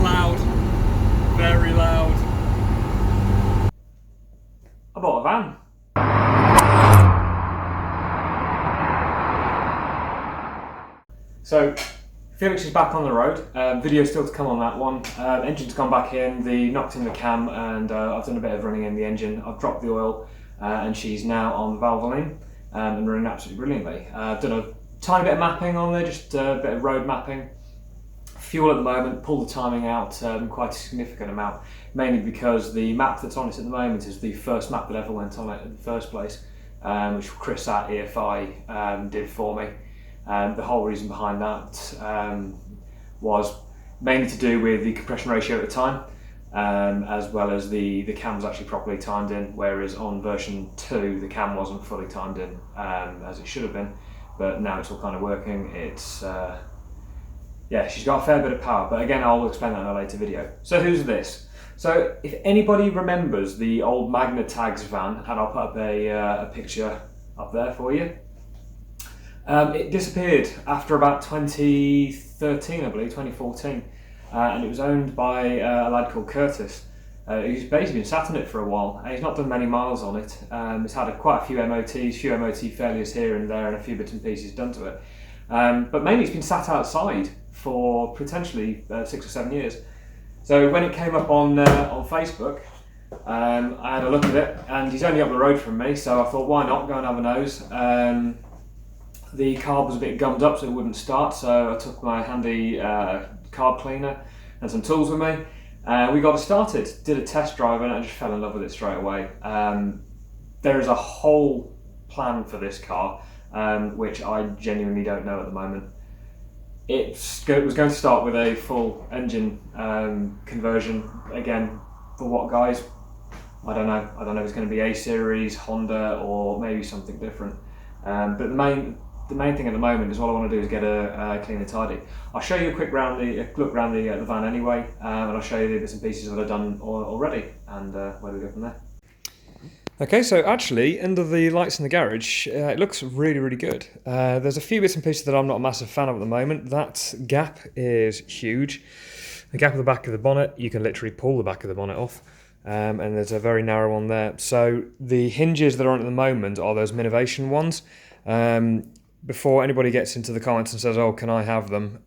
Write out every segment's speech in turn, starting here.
loud, very loud. I bought a van. So, Felix is back on the road. Video still to come on that one. Engine's gone back in, knocked in the cam, and I've done a bit of running in the engine. I've dropped the oil, and she's now on Valvoline and running absolutely brilliantly. I've done a tiny bit of mapping on there, just a bit of road mapping. Fuel at the moment, pulled the timing out quite a significant amount, mainly because the map that's on it at the moment is the first map that ever went on it in the first place, which Chris at EFI did for me. The whole reason behind that was mainly to do with the compression ratio at the time, as well as the cam was actually properly timed in, whereas on version 2 the cam wasn't fully timed in as it should have been, but now it's all kind of working. It's yeah, she's got a fair bit of power, but again I'll explain that in a later video. So who's this? So if anybody remembers the old Magna Tags van, and I'll put up a picture up there for you. It disappeared after about 2013, I believe, 2014, and it was owned by a lad called Curtis, who's basically been sat on it for a while, and he's not done many miles on it. It's had quite a few MOT failures here and there, and a few bits and pieces done to it. But mainly it's been sat outside for potentially 6 or 7 years. So when it came up on Facebook, I had a look at it, and he's only up the road from me, so I thought, why not go and have a nose. The carb was a bit gummed up, so it wouldn't start, so I took my handy carb cleaner and some tools with me. We got it started, did a test drive, and I just fell in love with it straight away. There is a whole plan for this car, which I genuinely don't know at the moment. It was going to start with a full engine conversion. Again, for what guys? I don't know. I don't know if it's going to be A series, Honda, or maybe something different. But the main thing at the moment is all I want to do is get a clean and tidy. I'll show you a quick look around the van anyway, and I'll show you the bits and pieces that I've done already, and where we go from there. Okay, so actually, under the lights in the garage, it looks really, really good. There's a few bits and pieces that I'm not a massive fan of at the moment. That gap is huge. The gap at the back of the bonnet, you can literally pull the back of the bonnet off. And there's a very narrow one there. So the hinges that are on at the moment are those Minovation ones. Before anybody gets into the comments and says, oh, can I have them?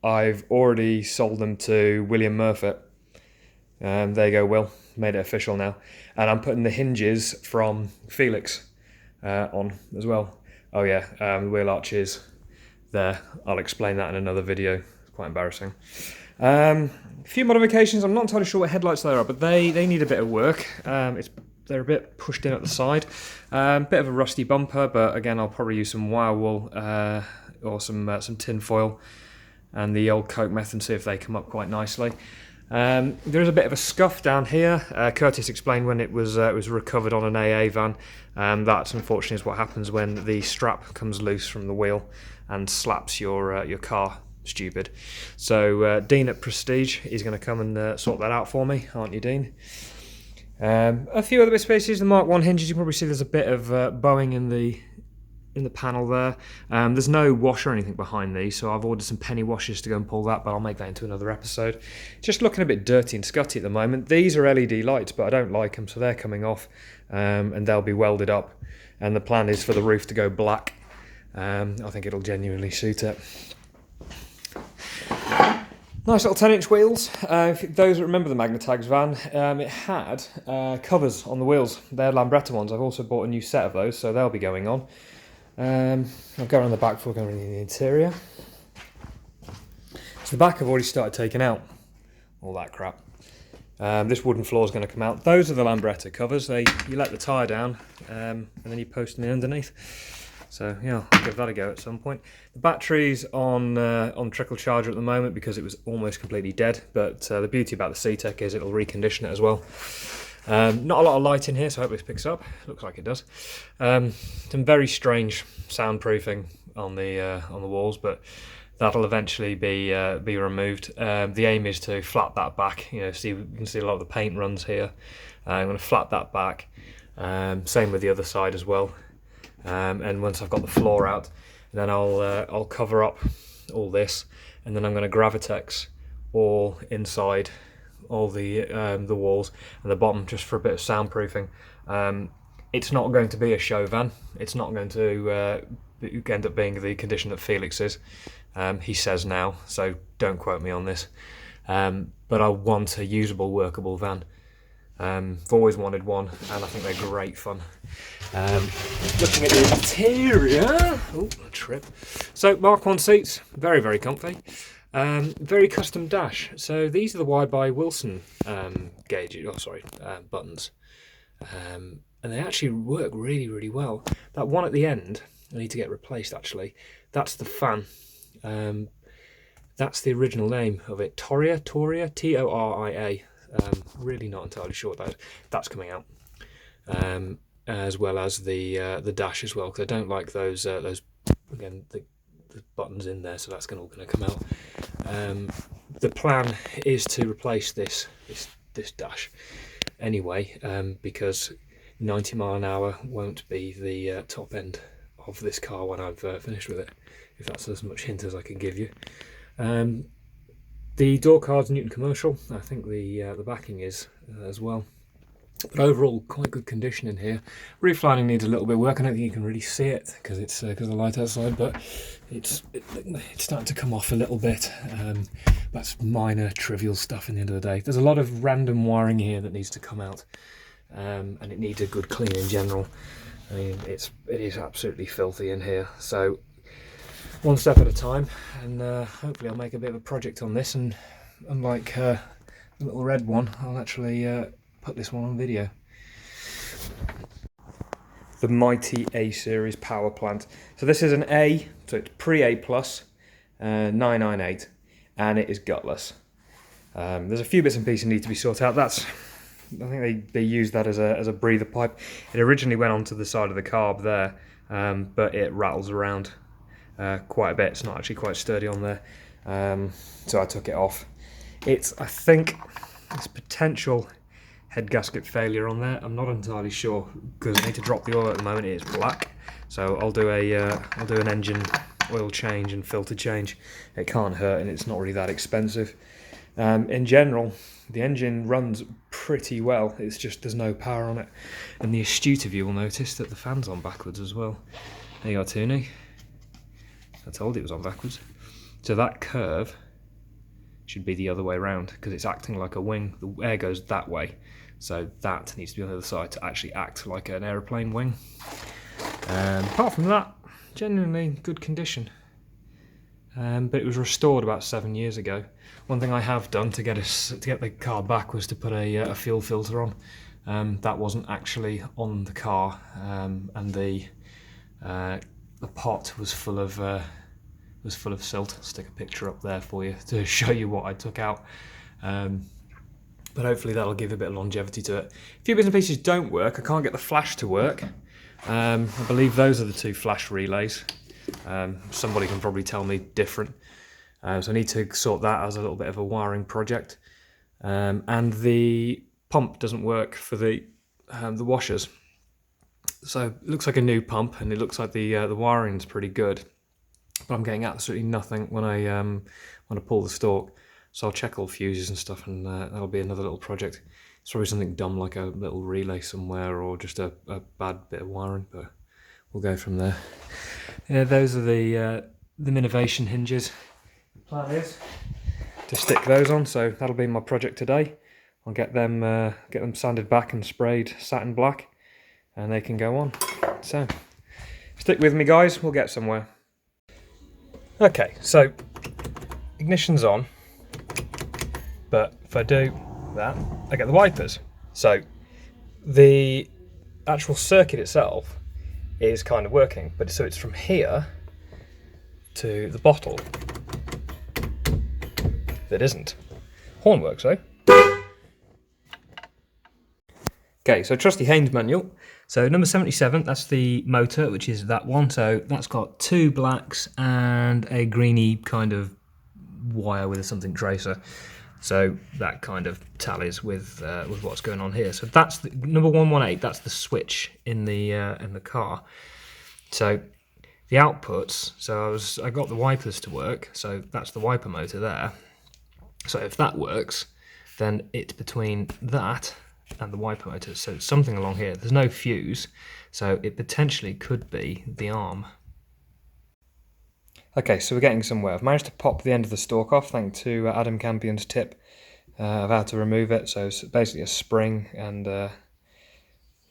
I've already sold them to William Murphy. There you go, Will. Made it official now. And I'm putting the hinges from Felix on as well. Oh yeah, the wheel arches there. I'll explain that in another video. It's quite embarrassing. A few modifications. I'm not entirely sure what headlights they are, but they need a bit of work. They're a bit pushed in at the side. Bit of a rusty bumper, but again, I'll probably use some wire wool or some tin foil and the old Coke meth and see if they come up quite nicely. There is a bit of a scuff down here. Curtis explained when it was recovered on an AA van. That unfortunately is what happens when the strap comes loose from the wheel and slaps your car. Stupid. So Dean at Prestige is going to come and sort that out for me, aren't you, Dean? A few other bits and pieces. The Mark 1 hinges, you probably see there's a bit of bowing in the panel there. There's no washer or anything behind these, so I've ordered some penny washers to go and pull that, but I'll make that into another episode. Just looking a bit dirty and scutty at the moment. These are LED lights, but I don't like them, so they're coming off, and they'll be welded up. And the plan is for the roof to go black. I think it'll genuinely suit it. Nice little 10-inch wheels. Those that remember the Magna Tags van, it had covers on the wheels. They're Lambretta ones. I've also bought a new set of those, so they'll be going on. I'll go around the back before going into the interior. So the back I've already started taking out all that crap. This wooden floor is going to come out. Those are the Lambretta covers. You let the tyre down and then you post them in underneath. So yeah, I'll give that a go at some point. The battery's on trickle charger at the moment because it was almost completely dead. But the beauty about the C-Tech is it'll recondition it as well. Not a lot of light in here, so I hope this picks up. Looks like it does. Some very strange soundproofing on the walls, but that'll eventually be removed. The aim is to flat that back. You can see a lot of the paint runs here. I'm going to flat that back. Same with the other side as well. And once I've got the floor out, then I'll cover up all this, and then I'm going to Gravitex all inside, all the walls and the bottom, just for a bit of soundproofing. It's not going to be a show van. It's not going to end up being the condition that Felix is. He says now, so don't quote me on this. But I want a usable, workable van. I've always wanted one, and I think they're great fun. Looking at the interior, oh, a trip. So Mark 1 seats, very, very comfy. Very custom dash. So these are the wide by Wilson buttons. And they actually work really, really well. That one at the end, I need to get replaced actually. That's the fan. That's the original name of it. Toria, Toria. Really not entirely sure what that is. That's coming out. As well as the dash as well, because I don't like those again, the buttons in there, so that's all going to come out. The plan is to replace this dash anyway, because 90 mile an hour won't be the top end of this car when I've finished with it, if that's as much hint as I can give you. The door card's Newton Commercial. I think the backing is as well. But overall, quite good condition in here. Roof lining needs a little bit of work. I don't think you can really see it because it's because of the light outside, but it's starting to come off a little bit. That's minor, trivial stuff in the end of the day. There's a lot of random wiring here that needs to come out, and it needs a good clean in general. I mean, it is absolutely filthy in here. So one step at a time, and hopefully I'll make a bit of a project on this. And unlike the little red one, I'll actually put this one on video. The mighty A series power plant. So this is an A, so it's pre-A plus 998, and it is gutless. There's a few bits and pieces need to be sorted out. I think they used that as a breather pipe. It originally went onto the side of the carb there, but it rattles around quite a bit. It's not actually quite sturdy on there, so I took it off. I think it's potential head gasket failure on there. I'm not entirely sure because I need to drop the oil at the moment. It is black, so I'll do an engine oil change and filter change. It can't hurt, and it's not really that expensive. In general, the engine runs pretty well. It's just there's no power on it, and the astute of you will notice that the fan's on backwards as well. There you are, Tooney. I told you it was on backwards. So that curve should be the other way around because it's acting like a wing. The air goes that way, so that needs to be on the other side to actually act like an aeroplane wing. Apart from that, genuinely good condition. But it was restored about 7 years ago. One thing I have done to get the car back was to put a fuel filter on. That wasn't actually on the car, and the pot was full of silt. I'll stick a picture up there for you to show you what I took out. But hopefully that'll give a bit of longevity to it. A few bits and pieces don't work. I can't get the flash to work. I believe those are the two flash relays. Somebody can probably tell me different. So I need to sort that as a little bit of a wiring project. And the pump doesn't work for the washers. So it looks like a new pump, and it looks like the wiring's pretty good. But I'm getting absolutely nothing when I pull the stalk. So I'll check all fuses and stuff, and that'll be another little project. It's probably something dumb like a little relay somewhere, or just a bad bit of wiring, but we'll go from there. Yeah, those are the Minovation hinges. The plan is to stick those on, so that'll be my project today. I'll get them sanded back and sprayed satin black, and they can go on. So stick with me, guys, we'll get somewhere. Okay, so ignition's on, but if I do that, I get the wipers. So the actual circuit itself is kind of working, but so it's from here to the bottle that isn't. Horn works though. Okay, so trusty Haynes manual. So number 77, that's the motor, which is that one. So that's got two blacks and a greeny kind of wire with a something tracer. So that kind of tallies with what's going on here. So that's the, number 118. That's the switch in the car. So the outputs. So I got the wipers to work. So that's the wiper motor there. So if that works, then it's between that and the wiper motor. So it's something along here. There's no fuse, so it potentially could be the arm. Okay, so we're getting somewhere. I've managed to pop the end of the stalk off thanks to Adam Campion's tip of how to remove it. So it's basically a spring, and it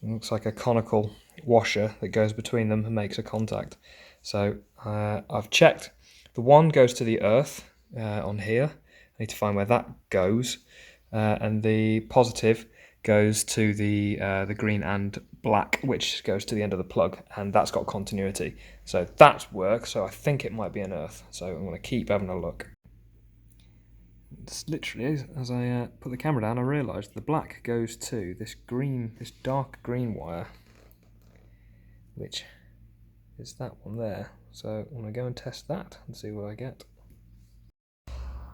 looks like a conical washer that goes between them and makes a contact. So I've checked. The one goes to the earth on here. I need to find where that goes, and the positive goes to the green and black, which goes to the end of the plug, and that's got continuity. So that works, so I think it might be an earth. So I'm going to keep having a look. It's literally, as I put the camera down, I realised the black goes to this green, this dark green wire, which is that one there. So I'm going to go and test that and see what I get.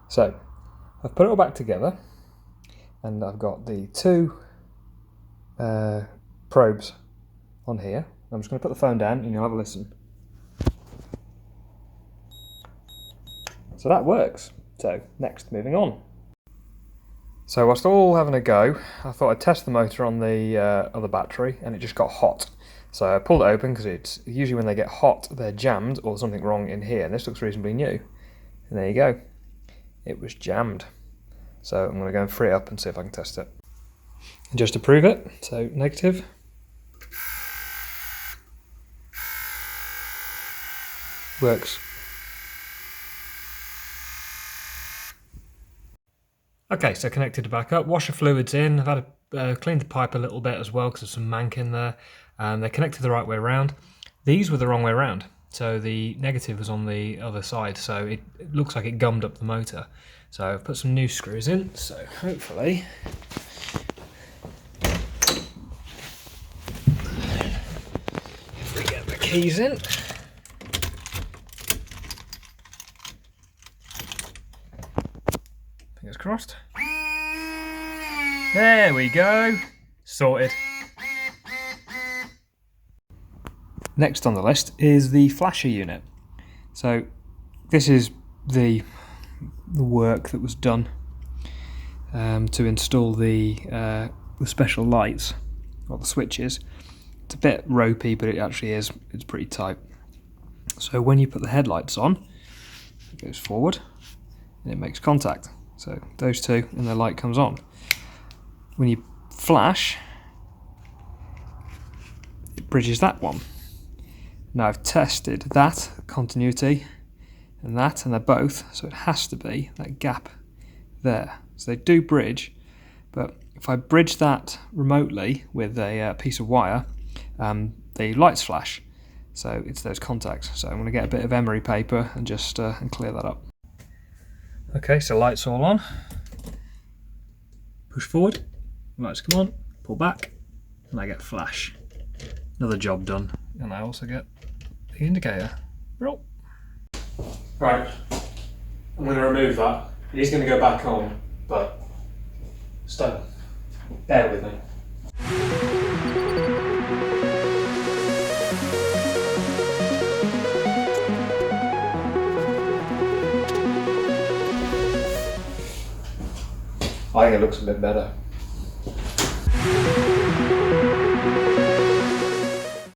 So I've put it all back together, and I've got the two probes on here. I'm just going to put the phone down and you'll have a listen. So that works. So next, moving on. So whilst all having a go, I thought I'd test the motor on the other battery, and it just got hot. So I pulled it open because it's usually when they get hot they're jammed or something wrong in here, and this looks reasonably new. And there you go. It was jammed. So I'm going to go and free it up and see if I can test it. And just to prove it, so negative. Works. Okay, so connected to back up. Washer fluid's in. I've had cleaned the pipe a little bit as well because there's some mank in there. They're connected the right way around. These were the wrong way around. So the negative was on the other side, so it looks like it gummed up the motor. So I've put some new screws in, so hopefully if we get the keys in. Fingers crossed. There we go. Sorted. Next on the list is the flasher unit. So this is the work that was done to install the special lights, or the switches. It's a bit ropey, but it actually is. It's pretty tight. So when you put the headlights on, it goes forward and it makes contact. So those two, and the light comes on. When you flash, it bridges that one. Now I've tested that continuity and they're both, so it has to be that gap there. So they do bridge, but if I bridge that remotely with a piece of wire, the lights flash. So it's those contacts. So I'm going to get a bit of emery paper and just and clear that up. Okay, so lights all on. Push forward, lights come on, pull back, and I get flash. Another job done, and I also get the indicator. Roll. Right, I'm going to remove that. It is going to go back on, but still, bear with me. I think it looks a bit better.